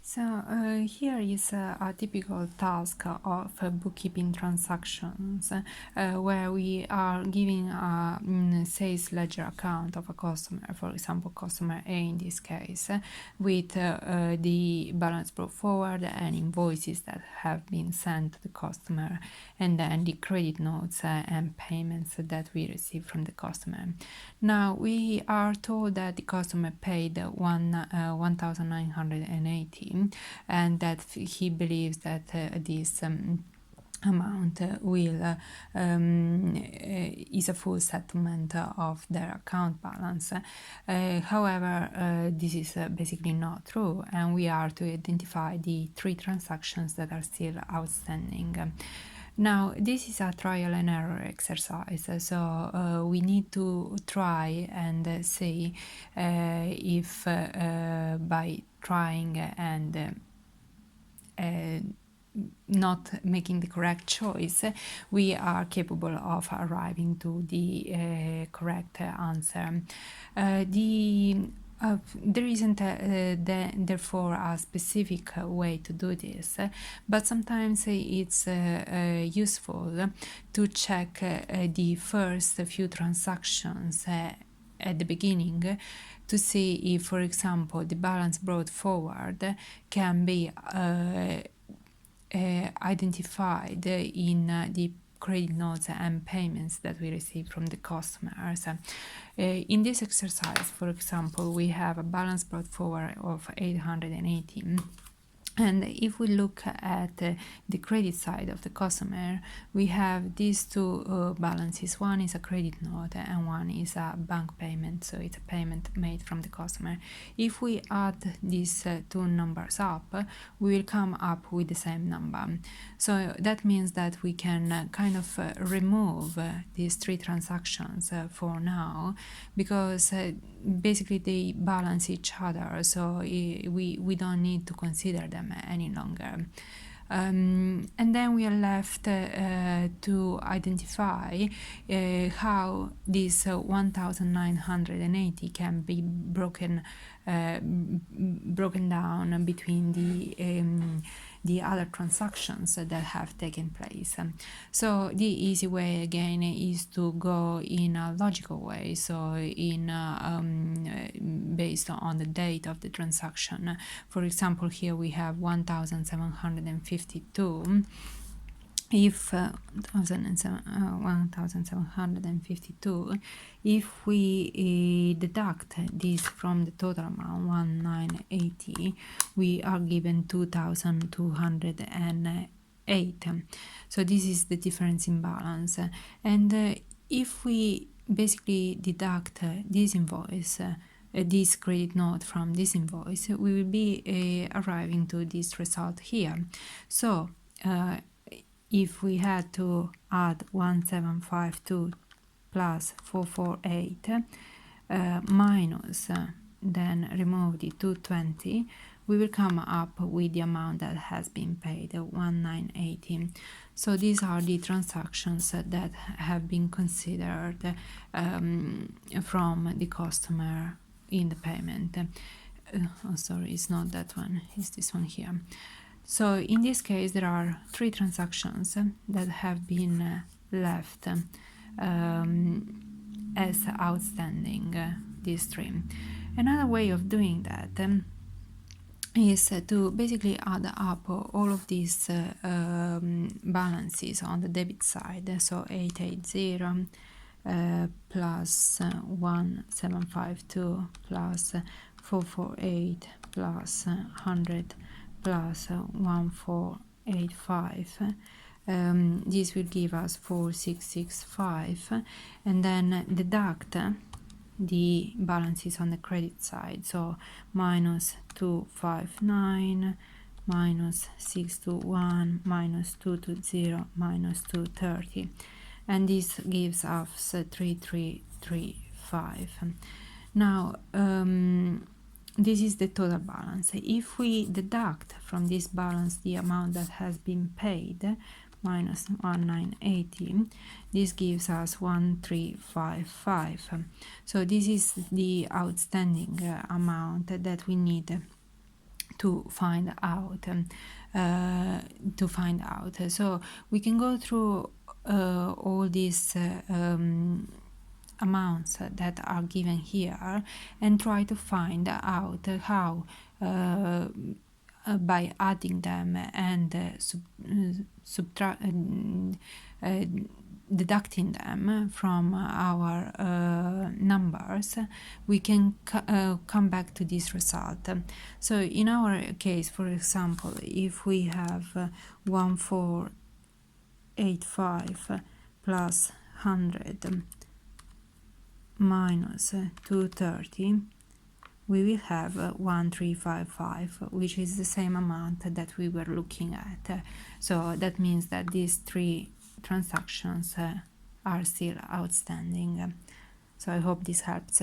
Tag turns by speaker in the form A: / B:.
A: So here is a typical task of bookkeeping transactions where we are giving a sales ledger account of a customer, for example, customer A in this case, with the balance brought forward and invoices that have been sent to the customer, and then the credit notes and payments that we receive from the customer. Now we are told that the customer paid 1,980 and that he believes that this amount is a full settlement of their account balance. However, this is basically not true, and we are to identify the 3 transactions that are still outstanding. Now, this is a trial and error exercise, so we need to try and see if by trying and not making the correct choice, we are capable of arriving to the correct answer. There isn't therefore a specific way to do this, but sometimes it's useful to check the first few transactions at the beginning to see if, for example, the balance brought forward can be identified in the credit notes and payments that we receive from the customers. In this exercise, for example, we have a balance brought forward of 818. And if we look at the credit side of the customer, we have these 2 balances. One is a credit note and one is a bank payment, so it's a payment made from the customer. If we add these 2 numbers up, we will come up with the same number. So that means that we can kind of remove these 3 transactions for now, because basically they balance each other, so we don't need to consider them any longer. And then we are left to identify how this 1,980 can be broken down between the other transactions that have taken place. So the easy way again is to go in a logical way, so in based on the date of the transaction. For example, here we have 1,752. If 1,752, if we deduct this from the total amount 1,980, we are given 2,208. So this is the difference in balance. And if we basically deduct this invoice, this credit note from this invoice, we will be arriving to this result here. So if we had to add 1,752 plus 448 minus then remove the 220, we will come up with the amount that has been paid, 1,980. So these are the transactions that have been considered from the customer in the payment. Oh, sorry, it's not that one, it's this one here. So in this case, there are 3 transactions that have been left as outstanding, these 3. Another way of doing that is to basically add up all of these balances on the debit side. So 880 plus 1,752 plus 448 plus 100 plus 1,485. This will give us 4,665, and then deduct the balances on the credit side, so minus 259, minus 621, minus 220, minus 230, and this gives us 3,335. Now this is the total balance. If we deduct from this balance the amount that has been paid, minus 1,980, this gives us 1,355. So this is the outstanding amount that we need to find out. So we can go through all these amounts that are given here and try to find out how by adding them and deducting them from our numbers, we can come back to this result. So in our case, for example, if we have 1485 plus 100 minus 230, we will have 1355, which is the same amount that we were looking at. So that means that these three transactions are still outstanding. So I hope this helps.